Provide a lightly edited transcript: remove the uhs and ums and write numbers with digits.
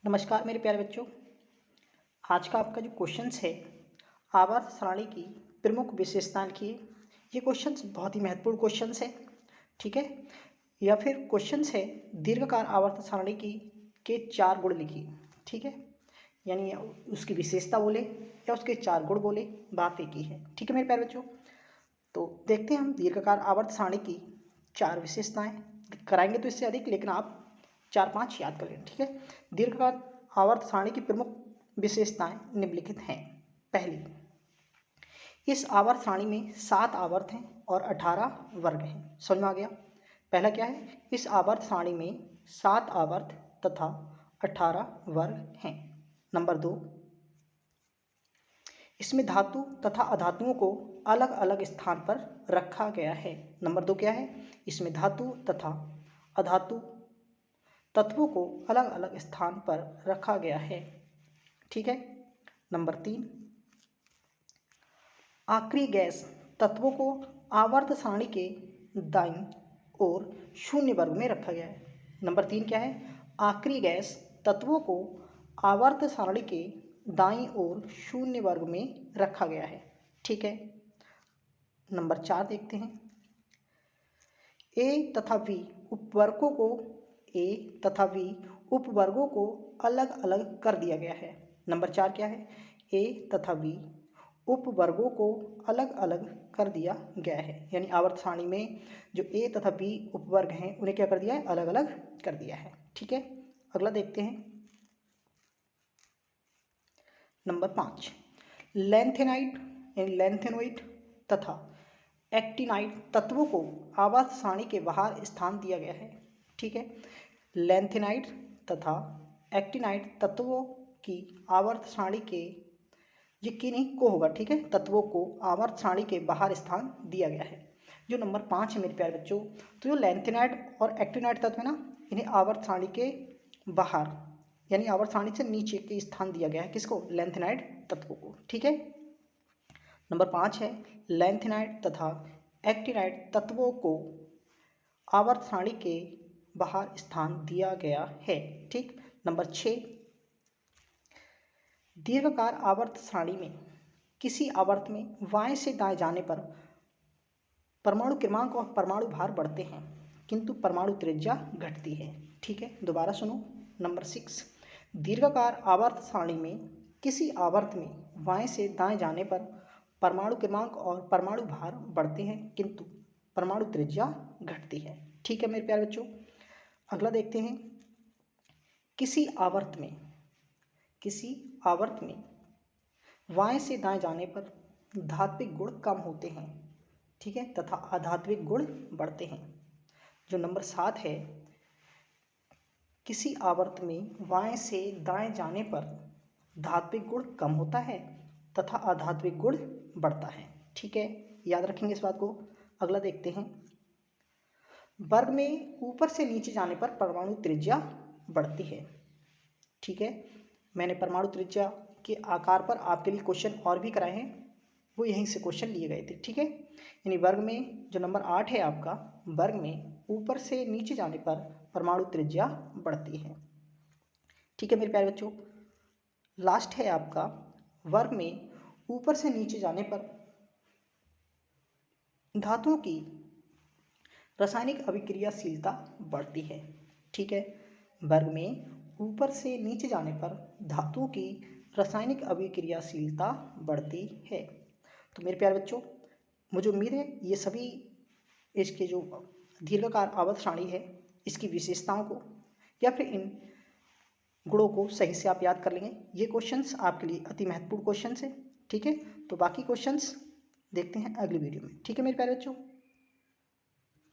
नमस्कार मेरे प्यारे बच्चों। आज का आपका जो क्वेश्चंस है आवर्त सारणी की प्रमुख विशेषताएं लिखिए। ये क्वेश्चंस बहुत ही महत्वपूर्ण क्वेश्चंस है, ठीक है। या फिर क्वेश्चंस है दीर्घकाल आवर्त सारणी की के 4 गुण लिखिए, ठीक है। यानी उसकी विशेषता बोले या उसके 4 गुण बोले, बात एक ही है, ठीक है मेरे प्यारे बच्चों। तो देखते हैं हम दीर्घकाल आवर्त सारणी की 4 विशेषताएं। कराएंगे तो इससे अधिक, लेकिन आप 4-5 याद कर लें, ठीक है। दीर्घकाल आवर्त सारणी की प्रमुख विशेषताएं निम्नलिखित हैं। पहली, इस आवर्त सारणी में 7 आवर्त हैं और 18 वर्ग हैं। समझ में आ गया। पहला क्या है, इस आवर्त सारणी में 7 आवर्त तथा 18 वर्ग हैं। नंबर 2, इसमें धातु तथा अधातुओं को अलग अलग स्थान पर रखा गया है। नंबर 2 क्या है, इसमें धातु तथा अधातु तत्वों को अलग अलग स्थान पर रखा गया है, ठीक है। नंबर 3, आक्रिय गैस तत्वों को आवर्त सारणी के दाईं ओर शून्य वर्ग में रखा गया है। नंबर 3 क्या है, आक्रिय गैस तत्वों को आवर्त सारणी के दाईं ओर शून्य वर्ग में रखा गया है, ठीक है। नंबर 4 देखते हैं, ए तथा वी उपवर्गों को उपवर्गों को अलग अलग कर दिया गया है। नंबर 4 क्या है, ए तथा वी उपवर्गों को अलग अलग कर दिया गया है। यानी आवर्त सारणी में जो ए तथा बी उपवर्ग हैं उन्हें क्या कर दिया है, अलग अलग कर दिया है, ठीक है। अगला देखते हैं, नंबर 5, लैंथेनोइड तथा एक्टिनाइड तत्वों को आवर्त सारणी के बाहर स्थान दिया गया है, ठीक है। लैंथेनाइड तथा एक्टिनाइड तत्वों की आवर्त सारणी के, ये किन्हीं को होगा, ठीक है, तत्वों को आवर्त सारणी के बाहर स्थान दिया गया है। जो नंबर 5 है मेरे प्यारे बच्चों, तो जो लैंथेनाइड और एक्टिनाइड तत्व है ना, इन्हें आवर्त सारणी के बाहर यानी आवर्त सारणी से नीचे के स्थान दिया गया है। किसको, लैंथेनाइड तत्वों को, ठीक है। नंबर 5 है, लैंथेनाइड तथा एक्टिनाइड तत्वों को आवर्त सारणी के बाहर स्थान दिया गया है, ठीक। नंबर 6, दीर्घकाल आवर्त सारणी में किसी आवर्त में बाएं से दाएं जाने पर परमाणु क्रमांक और परमाणु भार बढ़ते हैं किंतु परमाणु त्रिज्या घटती है, ठीक है। दोबारा सुनो, नंबर 6, दीर्घकाल आवर्त सारणी में किसी आवर्त में बाएं से दाएं जाने पर परमाणु क्रमांक और परमाणु भार बढ़ते हैं किंतु परमाणु त्रिज्या घटती है, ठीक है मेरे प्यारे बच्चों। अगला देखते हैं, किसी आवर्त में बाएं से दाएं जाने पर धात्विक गुण कम होते हैं, ठीक है, तथा अधात्विक गुण बढ़ते हैं। जो नंबर 7 है, किसी आवर्त में बाएं से दाएं जाने पर धात्विक गुण कम होता है तथा अधात्विक गुण बढ़ता है, ठीक है, याद रखेंगे इस बात को। अगला देखते हैं, वर्ग में ऊपर से नीचे जाने पर परमाणु त्रिज्या बढ़ती है, ठीक है। मैंने परमाणु त्रिज्या के आकार पर आपके लिए क्वेश्चन और भी कराए हैं, वो यहीं से क्वेश्चन लिए गए थे, ठीक है। यानी वर्ग में जो नंबर 8 है आपका, वर्ग में ऊपर से नीचे जाने पर परमाणु त्रिज्या बढ़ती है, ठीक है मेरे प्यारे बच्चों। लास्ट है आपका, वर्ग में ऊपर से नीचे जाने पर धातुओं की रासायनिक अभिक्रियाशीलता बढ़ती है, ठीक है। वर्ग में ऊपर से नीचे जाने पर धातुओं की रासायनिक अभिक्रियाशीलता बढ़ती है। तो मेरे प्यारे बच्चों, मुझे उम्मीद है ये सभी इसके जो दीर्घकाल आवर्त सारणी है इसकी विशेषताओं को या फिर इन गुणों को सही से आप याद कर लेंगे। ये क्वेश्चंस आपके लिए अति महत्वपूर्ण क्वेश्चंस है, ठीक है। तो बाकी क्वेश्चंस देखते हैं अगली वीडियो में, ठीक है मेरे प्यारे बच्चों।